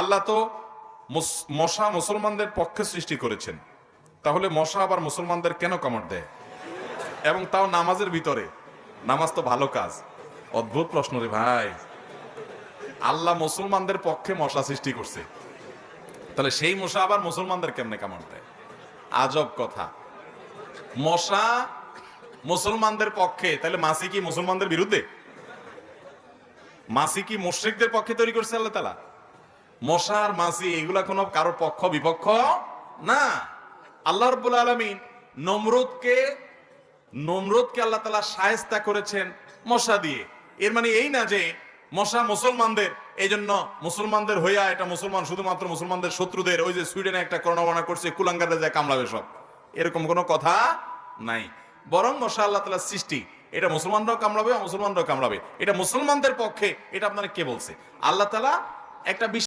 আল্লাহ তো মশা মুসলমানদের পক্ষে সৃষ্টি করেছেন, তাহলে মশা আবার মুসলমানদের কেন কামড় দেয়, এবং তাও নামাজের ভিতরে? নামাজ তো ভালো কাজ। অদ্ভুত প্রশ্ন রে ভাই। আল্লাহ মুসলমানদের পক্ষে মশা সৃষ্টি করছে, তাহলে সেই মশা আবার মুসলমানদের কেমনে কামড় দেয়? আজব কথা। মশা মুসলমানদের পক্ষে, তাহলে মাছি কি মুসলমানদের বিরুদ্ধে? মাছি কি মুশরিকদের পক্ষে তৈরি করছে আল্লাহ তাআলা? মশা আর মাছি এগুলা কোনো কারোর পক্ষ বিপক্ষ না। আল্লাহ রাব্বুল আলামিন নমরুদকে আল্লাহ তাআলা শায়েস্তা করেছেন মশা দিয়ে। এর মানে এই না যে মশা মুসলমানদের, এই জন্য মুসলমানদের হইয়া এটা মুসলমান শুধুমাত্র মুসলমানদের শত্রুদের, ওই যে সুইডেনে একটা করোনা বানা করছে কুলাঙ্গারে যায় কামড়াবে সব, এরকম কোনো কথা নাই। বরং মশা আল্লাহ তাআলার সৃষ্টি, এটা মুসলমানরাও কামড়াবে, মুসলমানরাও কামড়াবে, এটা মুসলমানদের পক্ষে। এটা আপনারা কে বলছে? আল্লাহ তাআলা একটা